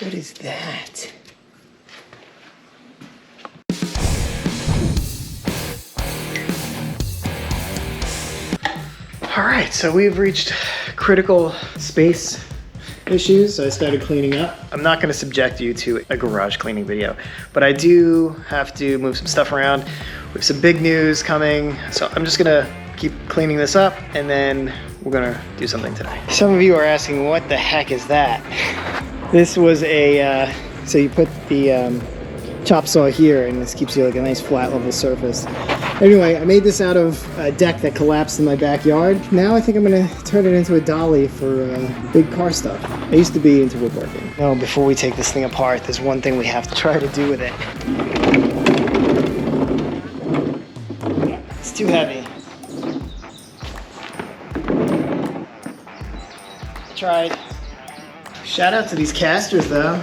What is that? All right, so we've reached critical space issues, so I started cleaning up. I'm not gonna subject you to a garage cleaning video, but I do have to move some stuff around. We have some big news coming, so I'm just gonna keep cleaning this up and then we're gonna do something today. Some of you are asking, what the heck is that? This was a, so you put the chop saw here and this keeps you like a nice flat level surface. Anyway, I made this out of a deck that collapsed in my backyard. Now I think I'm gonna turn it into a dolly for big car stuff. I used to be into woodworking. Oh, before we take this thing apart, there's one thing we have to try to do with it. It's too heavy. I tried. Shout out to these casters though.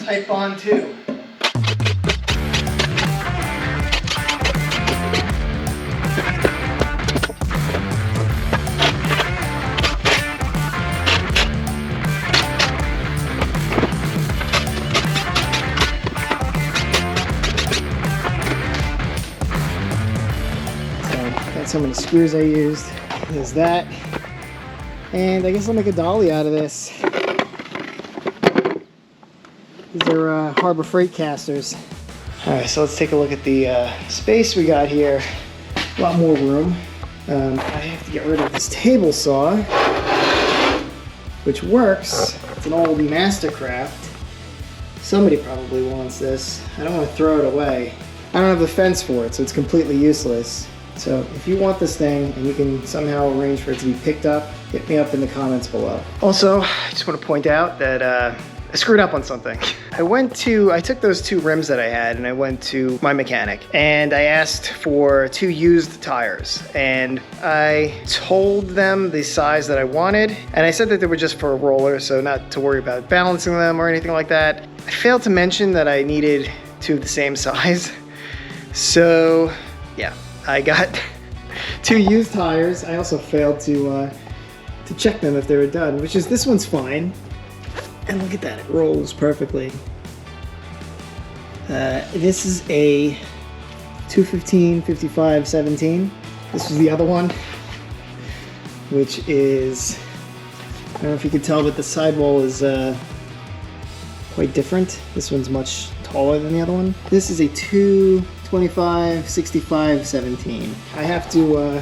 Type on 2. That's how many screws I used. There's that. And I guess I'll make a dolly out of this. These are Harbor Freight casters. All right, so let's take a look at the space we got here. A lot more room. I have to get rid of this table saw, which works. It's an old Mastercraft. Somebody probably wants this. I don't want to throw it away. I don't have the fence for it, so it's completely useless. So if you want this thing and you can somehow arrange for it to be picked up, hit me up in the comments below. Also, I just want to point out that I screwed up on something. I took those 2 rims that I had and I went to my mechanic and I asked for 2 used tires and I told them the size that I wanted and I said that they were just for a roller, so not to worry about balancing them or anything like that. I failed to mention that I needed 2 of the same size. So yeah, I got 2 used tires. I also failed to check them if they were done, which is, this one's fine. And look at that, it rolls perfectly. This is a 215, 55, 17. This is the other one, which is, I don't know if you can tell, but the sidewall is quite different. This one's much taller than the other one. This is a 225, 65, 17. I have to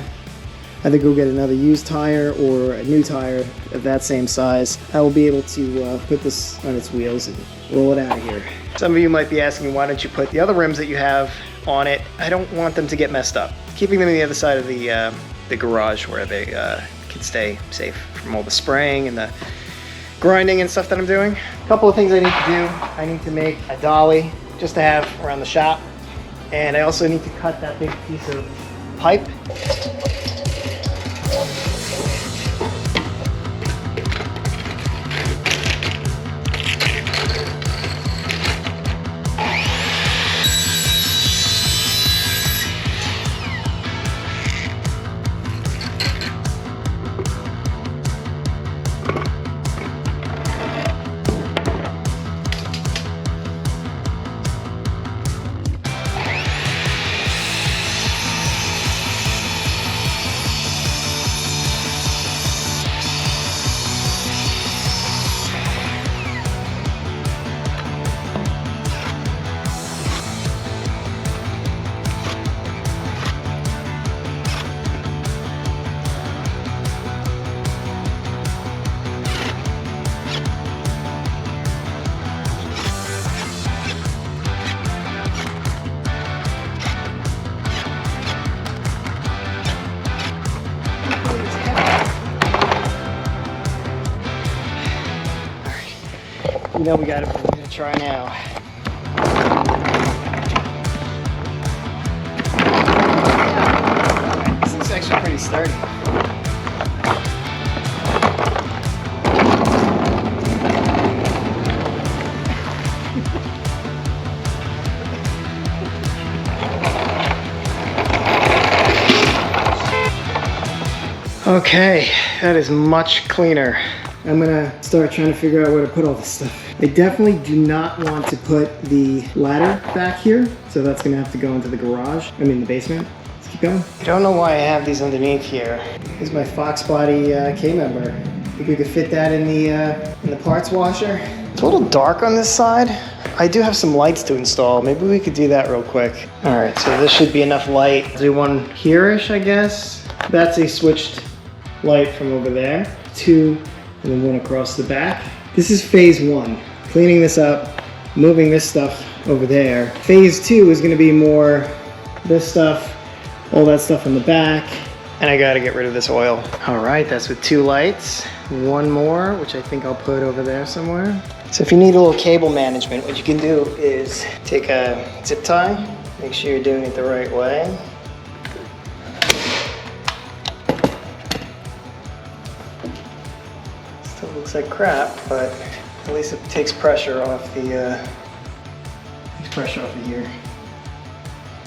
either go get another used tire or a new tire of that same size. I will be able to put this on its wheels and roll it out of here. Some of you might be asking, why don't you put the other rims that you have on it? I don't want them to get messed up. Keeping them on the other side of the garage where they can stay safe from all the spraying and the grinding and stuff that I'm doing. A couple of things I need to do. I need to make a dolly just to have around the shop. And I also need to cut that big piece of pipe. You know we got it. We're gonna try now. This looks actually pretty sturdy. Okay, that is much cleaner. I'm gonna start trying to figure out where to put all this stuff. I definitely do not want to put the ladder back here, so that's gonna have to go into the garage, the basement. Let's keep going. I don't know why I have these underneath here. Here's my Fox Body K-member. Think we could fit that in the parts washer? It's a little dark on this side. I do have some lights to install. Maybe we could do that real quick. All right, so this should be enough light. I'll do one here-ish, I guess. That's a switched light from over there. 2, and then 1 across the back. This is phase 1. Cleaning this up, moving this stuff over there. Phase 2 is gonna be more this stuff, all that stuff in the back. And I gotta get rid of this oil. All right, that's with 2 lights. 1 more, which I think I'll put over there somewhere. So if you need a little cable management, what you can do is take a zip tie, make sure you're doing it the right way. Still looks like crap, but at least it takes pressure off the here.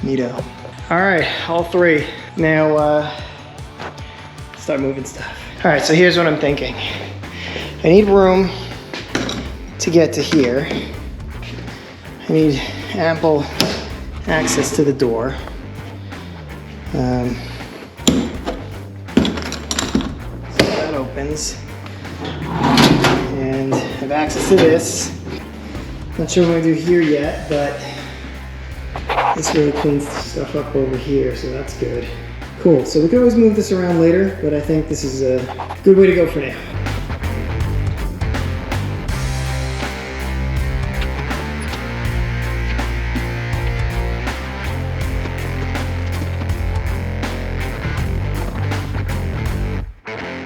Neato. All right, all 3. Now start moving stuff. All right, so here's what I'm thinking. I need room to get to here. I need ample access to the door. So that opens. And I have access to this. Not sure what I'm gonna do here yet, but this really cleans stuff up over here, so that's good. Cool, so we can always move this around later, but I think this is a good way to go for now.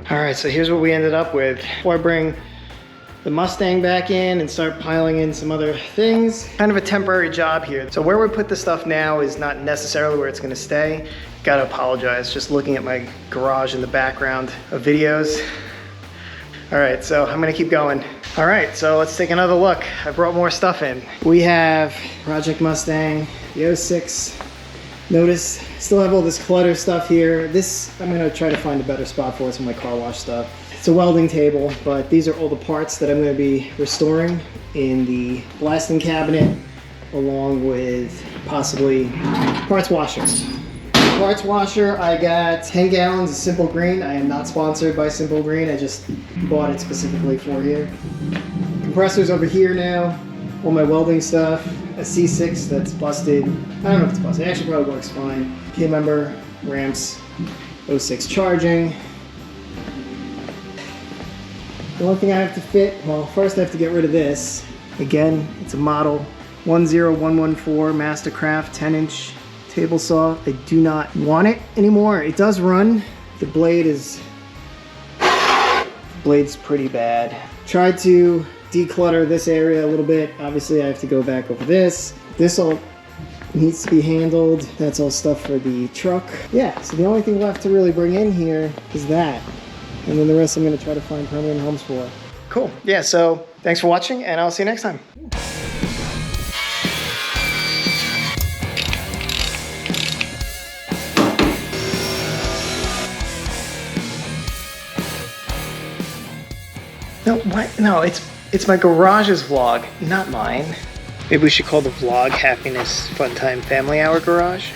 All right, so here's what we ended up with. Before I bring the Mustang back in and start piling in some other things, kind of a temporary job here. So where we put the stuff now is not necessarily where it's gonna stay. Gotta apologize, just looking at my garage in the background of videos. All right, so I'm gonna keep going. All right, so let's take another look. I brought more stuff in. We have Project Mustang, the 06. Notice, still have all this clutter stuff here. This, I'm gonna try to find a better spot for some of my car wash stuff. It's a welding table, but these are all the parts that I'm gonna be restoring in the blasting cabinet, along with possibly parts washer. Parts washer, I got 10 gallons of Simple Green. I am not sponsored by Simple Green. I just bought it specifically for here. Compressors over here now. All my welding stuff. A C6 that's busted. I don't know if it's busted. It actually probably works fine. K-member, ramps, 06 charging. The only thing I have to fit, well, first I have to get rid of this. Again, it's a model 10114 Mastercraft 10-inch table saw. I do not want it anymore. It does run. The blade's pretty bad. Tried to declutter this area a little bit. Obviously I have to go back over this. This all needs to be handled. That's all stuff for the truck. Yeah, so the only thing left to really bring in here is that. And then the rest I'm gonna try to find permanent homes for. Cool, yeah, so thanks for watching and I'll see you next time. No, what? No, it's my garage's vlog, not mine. Maybe we should call the vlog Happiness Fun Time Family Hour Garage.